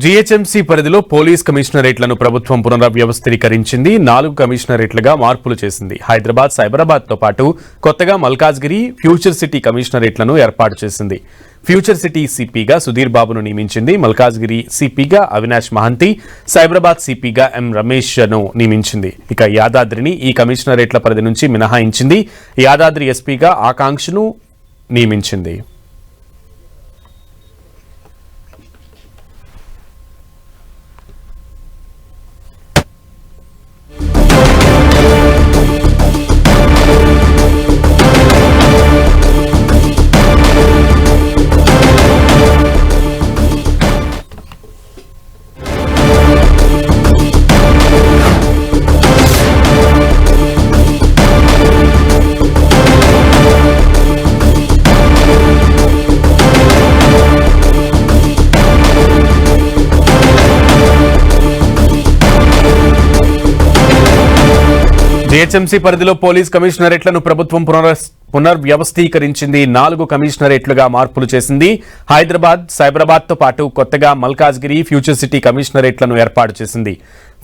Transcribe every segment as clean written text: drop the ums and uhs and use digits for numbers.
GHMC పరిధిలో police కమిషనరేట్లను ప్రభుత్వం పునర్వ్యవస్థీకరించింది. 4 కమిషనరేట్లుగా మార్పులు చేసింది. హైదరాబాద్, సైబరాబాద్తో పాటు కొత్తగా మల్కాజ్గిరి, ఫ్యూచర్ సిటీ కమిషనరేట్లను ఏర్పాటు చేసింది. ఫ్యూచర్ సిటీ సిపిగా సుధీర్ బాబును నియమించింది. మల్కాజ్గిరి సిపిగా అవినాష్ మహంతి, సైబరాబాద్ సిపిగా ఎం రమేష్ను నియమించింది. ఇక యాదాద్రిని ఈ కమిషనరేట్ల పరిధి నుంచి మినహాయించింది. యాదాద్రి ఎస్పీగా ఆకాంక్షను నియమించింది. జీహెచ్ఎంసీ పరిధిలో పోలీస్ కమిషనరేట్లను ప్రభుత్వం పునర్వ్యవస్థీకరించింది. 4 కమిషనరేట్లుగా మార్పులు చేసింది. హైదరాబాద్, సైబరాబాద్తో పాటు కొత్తగా మల్కాజ్గిరి, ఫ్యూచర్ సిటీ కమిషనరేట్లను ఏర్పాటు చేసింది.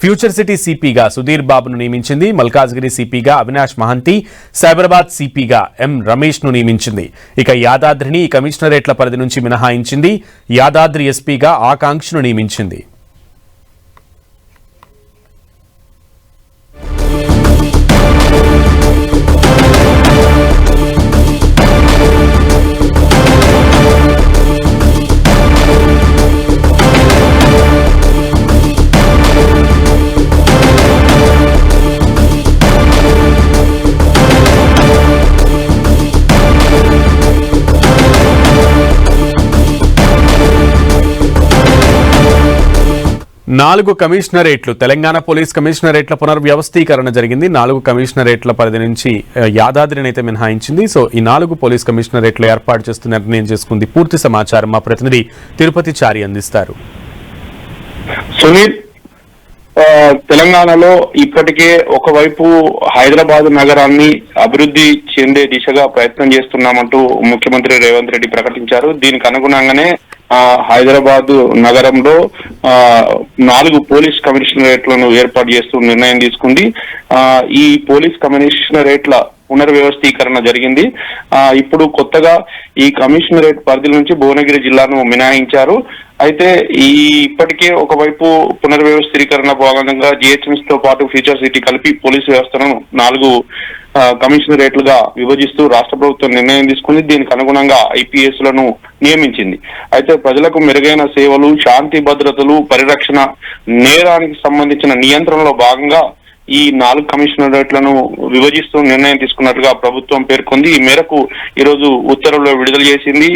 ఫ్యూచర్ సిటీ సిపిగా సుధీర్ బాబును నియమించింది. మల్కాజ్గిరి సిపిగా అవినాష్ మహంతి, సైబరాబాద్ సిపిగా ఎం రమేష్ను నియమించింది. ఇక యాదాద్రిని ఈ కమిషనరేట్ల పరిధి నుంచి మినహాయించింది. యాదాద్రి ఎస్పీగా ఆకాంక్షను నియమించింది. నాలుగు కమిషనరేట్లు తెలంగాణ పోలీస్ కమిషనరేట్ల పునర్వ్యవస్థీకరణ జరిగింది. 4 కమిషనరేట్ల పరిధి నుంచి యాదాద్రిని అయితే మినహాయించింది. సో ఈ 4 పోలీస్ కమిషనరేట్లు ఏర్పాటు చేస్తూ నిర్ణయం చేసుకుంది. పూర్తి సమాచారం మా ప్రతినిధి తిరుపతి చారి అందిస్తారు. సునీల్, తెలంగాణలో ఇప్పటికే ఒకవైపు హైదరాబాద్ నగరాన్ని అభివృద్ధి చెందే దిశగా ప్రయత్నం చేస్తున్నామంటూ ముఖ్యమంత్రి రేవంత్ రెడ్డి ప్రకటించారు. దీనికి అనుగుణంగానే హైదరాబాద్ నగరంలో 4 పోలీస్ కమిషనరేట్లను ఏర్పాటు చేస్తూ నిర్ణయం తీసుకుంది. ఈ పోలీస్ కమిషనరేట్ల పునర్వ్యవస్థీకరణ జరిగింది. ఇప్పుడు కొత్తగా ఈ కమిషనరేట్ పరిధి నుంచి భువనగిరి జిల్లాను మినహాయించారు. అయితే ఇప్పటికే ఒకవైపు పునర్వ్యవస్థీకరణ భాగంగా జిహెచ్ఎంసీతో పాటు ఫ్యూచర్ సిటీ కలిపి పోలీసు వ్యవస్థను 4 కమిషనరేట్లుగా విభజిస్తూ రాష్ట్ర ప్రభుత్వం నిర్ణయం తీసుకుంది. దీనికి అనుగుణంగా ఐపీఎస్ లను నియమించింది. అయితే ప్రజలకు మెరుగైన సేవలు, శాంతి భద్రతలు, పరిరక్షణ, నేరానికి సంబంధించిన నియంత్రణలో భాగంగా ఈ 4 కమిషనరేట్లను విభజిస్తూ నిర్ణయం తీసుకున్నట్లుగా ప్రభుత్వం పేర్కొంది. ఈ మేరకు ఈరోజు ఉత్తర్వులు విడుదల చేసింది.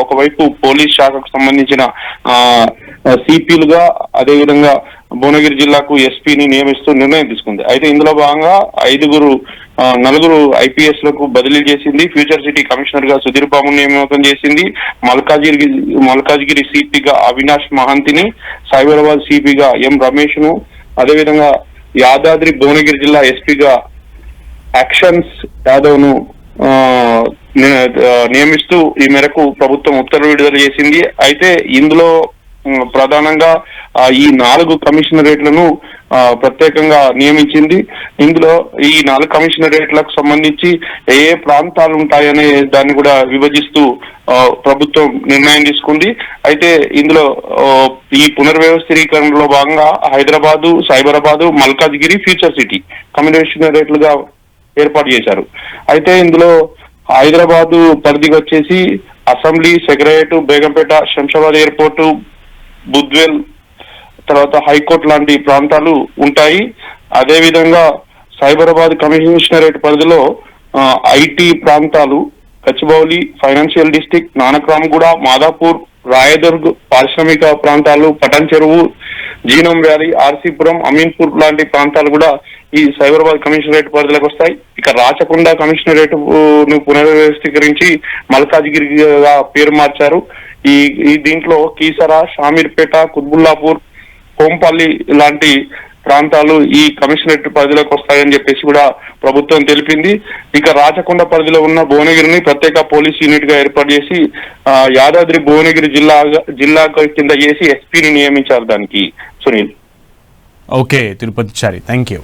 ఒకవైపు పోలీస్ శాఖకు సంబంధించిన సిపిలుగా, అదేవిధంగా భువనగిరి జిల్లాకు ఎస్పీని నియమిస్తూ నిర్ణయం తీసుకుంది. అయితే ఇందులో భాగంగా 4 ఐపీఎస్ లకు బదిలీ చేసింది. ఫ్యూచర్ సిటీ కమిషనర్ గా సుధీర్ బాబును నియామకం చేసింది. మల్కాజ్గిరి సిపిగా అవినాష్ మహంతిని, సైబరాబాద్ సిపిగా ఎం రమేష్ ను, అదేవిధంగా యాదాద్రి భువనగిరి జిల్లా ఎస్పీగా యాక్షన్స్ యాదవ్ ను నియమిస్తూ ఈ మేరకు ప్రభుత్వం ఉత్తర్వులు విడుదల చేసింది. అయితే ఇందులో ప్రధానంగా ఈ 4 కమిషనరేట్లను ప్రత్యేకంగా నియమించింది. ఇందులో ఈ 4 కమిషనరేట్లకు సంబంధించి ఏ ప్రాంతాలు ఉంటాయనే దాన్ని కూడా విభజిస్తూ ప్రభుత్వం నిర్ణయం తీసుకుంది. అయితే ఇందులో ఈ పునర్వ్యవస్థీకరణలో భాగంగా హైదరాబాదు, సైబరాబాదు, మల్కాజ్గిరి, ఫ్యూచర్ సిటీ కమిషనరేట్లుగా ఏర్పాటు చేశారు. అయితే ఇందులో హైదరాబాదు పరిధికి వచ్చేసి assembly, secretariat, Begumpet, Shamshabad airport, Budvel, తర్వాత హైకోర్టు లాంటి ప్రాంతాలు ఉంటాయి. అదేవిధంగా సైబరాబాద్ కమిషనరేట్ పరిధిలో ఐటీ ప్రాంతాలు, గచ్చిబౌలి, ఫైనాన్షియల్ డిస్ట్రిక్ట్, నానక్రామ్గూడ, మాదాపూర్, రాయదుర్గ్, పారిశ్రామిక ప్రాంతాలు, పటన్ చెరువు, జీనం వ్యాలీ, ఆర్సీపురం, అమీన్పూర్ లాంటి ప్రాంతాలు కూడా ఈ సైబరాబాద్ కమిషనరేట్ పరిధిలోకి వస్తాయి. ఇక రాచకొండ కమిషనరేట్ ను పునర్వ్యవస్థీకరించి మల్కాజ్గిరిగా పేరు మార్చారు. ఈ దీంట్లో కీసరా, షామీర్పేట, కుత్బుల్లాపూర్, కోంపల్లి లాంటి ప్రాంతాలు ఈ కమిషనరేట్ పరిధిలోకి వస్తాయని చెప్పేసి కూడా ప్రభుత్వం తెలిపింది. ఇక రాచకొండ పరిధిలో ఉన్న భువనగిరిని ప్రత్యేక పోలీస్ యూనిట్ గా ఏర్పాటు చేసి యాదాద్రి భువనగిరి జిల్లా కింద చేసి ఎస్పీని నియమించారు దానికి. Sunil. Okay Tirupati Chari, thank you.